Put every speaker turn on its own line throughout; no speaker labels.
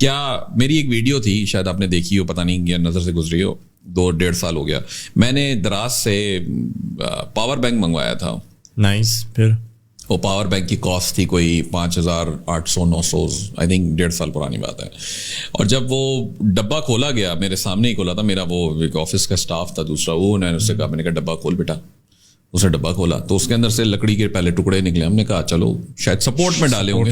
क्या मेरी एक वीडियो थी, शायद आपने देखी हो, पता नहीं, या नज़र से गुजरी हो, 2-1.5 साल हो गया, मैंने दराज से पावर बैंक मंगवाया था।
नाइस। फिर
वो पावर बैंक की कॉस्ट थी कोई 5,800-900, आई थिंक 1.5 साल पुरानी बात है। और जब वो डब्बा खोला गया, मेरे सामने ही खोला था, मेरा वो एक ऑफिस का स्टाफ था दूसरा, वो मैंने उससे कहा, मैंने कहा डब्बा खोल बेटा। उसने डब्बा खोला तो उसके अंदर से लकड़ी के पहले टुकड़े निकले। हमने कहा चलो शायद सपोर्ट में डाले होंगे,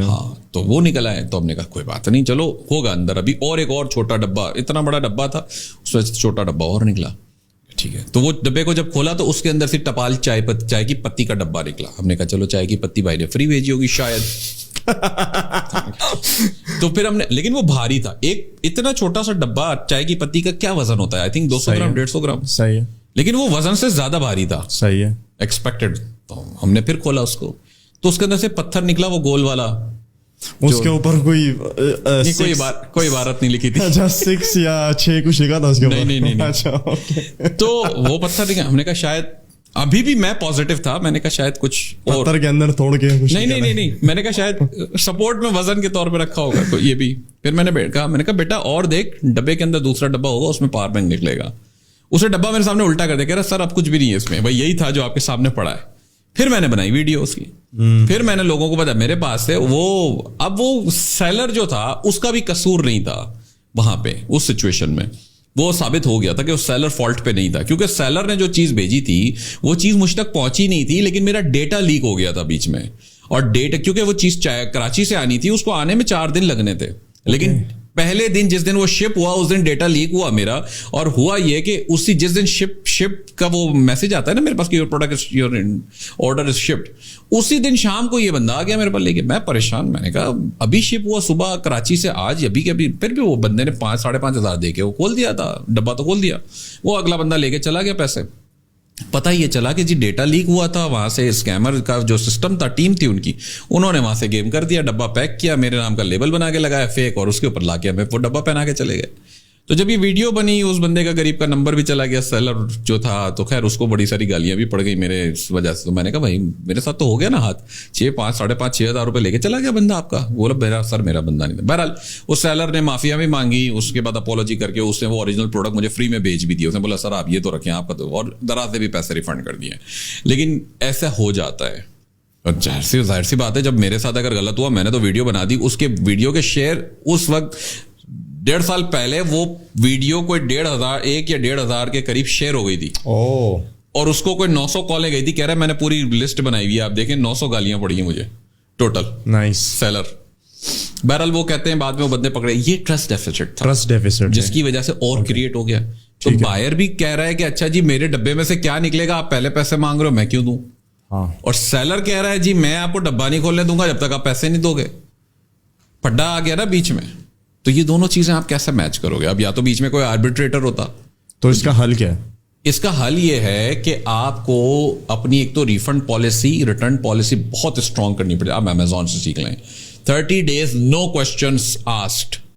हाँ, तो वो निकल आए। तो हमने कहा कोई बात नहीं, चलो होगा अंदर अभी। और एक और छोटा डब्बा, इतना बड़ा डब्बा था, उसमें छोटा डब्बा और निकला। ठीक है, तो वो डब्बे को जब खोला तो उसके अंदर से टपाल चाय की पत्ती का डब्बा निकला। हमने कहा चलो चाय की पत्ती भाई ने फ्री भेजी होगी शायद। तो फिर हमने, लेकिन वो भारी था, एक इतना छोटा सा डब्बा चाय की पत्ती का क्या वजन होता है, आई थिंक 200 ग्राम 150 ग्राम।
सही है,
लेकिन वो वजन से ज्यादा भारी था।
सही है,
एक्सपेक्टेड। तो हमने फिर खोला उसको, तो उसके अंदर से पत्थर निकला, वो गोल वाला,
उसके ऊपर कोई
कोई इबारत नहीं लिखी थी।
अच्छा, 6 या 6 कुछ लिखा था उसके ऊपर?
नहीं।
अच्छा, ओके।
तो वो पत्थर निकला, हमने कहा शायद, अभी भी मैं पॉजिटिव था, मैंने कहा शायद कुछ
पत्थर के अंदर तोड़ के कुछ
नहीं, मैंने कहा शायद सपोर्ट में वजन के तौर पे रखा होगा तो ये भी। फिर मैंने कहा बेटा और देख, डब्बे के अंदर दूसरा डब्बा होगा, उसमें पावर बैंक निकलेगा। उसे डब्बा मेरे सामने उल्टा कर दे, कह रहा सर अब कुछ भी नहीं है इसमें, भाई यही था जो आपके सामने पड़ा है। फिर मैंने बनाई वीडियो उसकी, फिर मैंने लोगों को बताया मेरे पास से वो, अब वो सेलर जो था उसका भी कसूर नहीं था वहां पे, उस सिचुएशन में वो साबित हो गया था कि उस सेलर फॉल्ट पे नहीं था, क्योंकि सेलर ने जो चीज भेजी थी वो चीज मुझ तक पहुंची नहीं थी, लेकिन मेरा डेटा लीक हो गया था बीच में। और डेटा, क्योंकि वो चीज कराची से आनी थी, उसको आने में 4 दिन लगने थे, लेकिन पहले दिन जिस दिन वो शिप हुआ उस दिन डेटा लीक हुआ मेरा। और हुआ ये कि उसी जिस दिन शिप का वो मैसेज आता है ना मेरे पास कि your product, your order is shipped, उसी दिन शाम को ये बंदा आ गया मेरे पास लेके। मैं परेशान, मैंने कहा अभी शिप हुआ सुबह कराची से आज, अभी के अभी। फिर भी वो बंदे ने 5-5.5 हज़ार दे के वो खोल दिया था डब्बा, तो खोल दिया। वो अगला बंदा लेके चला गया पैसे। पता ही ये चला कि जी डेटा लीक हुआ था, वहां से स्कैमर का जो सिस्टम था, टीम थी उनकी, उन्होंने वहां से गेम कर दिया, डब्बा पैक किया, मेरे नाम का लेबल बना के लगाया फेक, और उसके ऊपर ला के हमें वो डब्बा पहना के चले गए। तो जब ये वीडियो बनी, उस बंदे का गरीब का नंबर भी चला गया, सेलर जो था, तो खैर उसको बड़ी सारी गालियां भी पड़ गई मेरे इस वजह से। तो मैंने कहा भाई मेरे साथ तो हो गया ना हाथ, 5,500-6,500 हज़ार रुपए लेके चला गया बंदा आपका। बोला मेरा बंदा नहीं था। बहरहाल उस सेलर ने माफिया भी मांगी, उसके बाद अपोलॉजी करके उसने वो ओरिजिनल प्रोडक्ट मुझे फ्री में भेज भी दिया। उसने बोला सर आप ये तो रखें आपका, तो और दराज से भी पैसे रिफंड कर दिए। लेकिन ऐसा हो जाता है, और जाहिर सी बात है जब मेरे साथ अगर गलत हुआ, मैंने तो वीडियो बना दी, उसके वीडियो के शेयर उस वक्त 1.5 साल पहले वो वीडियो कोई 1 या 1,500 के करीब शेयर हो गई थी। और उसको कोई 900 कॉलें गई थी। कह रहा है मैंने पूरी लिस्ट बनाई हुई है, आप देखें 900 गालियां पड़ी हैं मुझे टोटल।
नाइस।
सेलर, बहरहाल वो कहते हैं बाद में वो बंदे पकड़े, ये ट्रस्ट डेफिसिट था,
ट्रस्ट डेफिसिट,
जिसकी वजह से और क्रिएट हो गया। तो बायर भी कह रहा है कि अच्छा जी मेरे डब्बे में से क्या निकलेगा, आप पहले पैसे मांग रहे हो, मैं क्यों दूं। और सेलर कह रहा है जी मैं आपको डब्बा नहीं खोलने दूंगा जब तक आप पैसे नहीं दोगे। पड्डा आ गया ना बीच में। तो ये दोनों चीजें आप कैसे मैच करोगे? अब या तो बीच में कोई आर्बिट्रेटर होता।
तो इसका हल क्या है?
इसका हल ये है कि आपको अपनी एक तो रिफंड पॉलिसी, रिटर्न पॉलिसी बहुत स्ट्रांग करनी पड़ेगी। आप अमेजॉन से सीख लें, 30 days नो क्वेश्चंस आस्क्ड।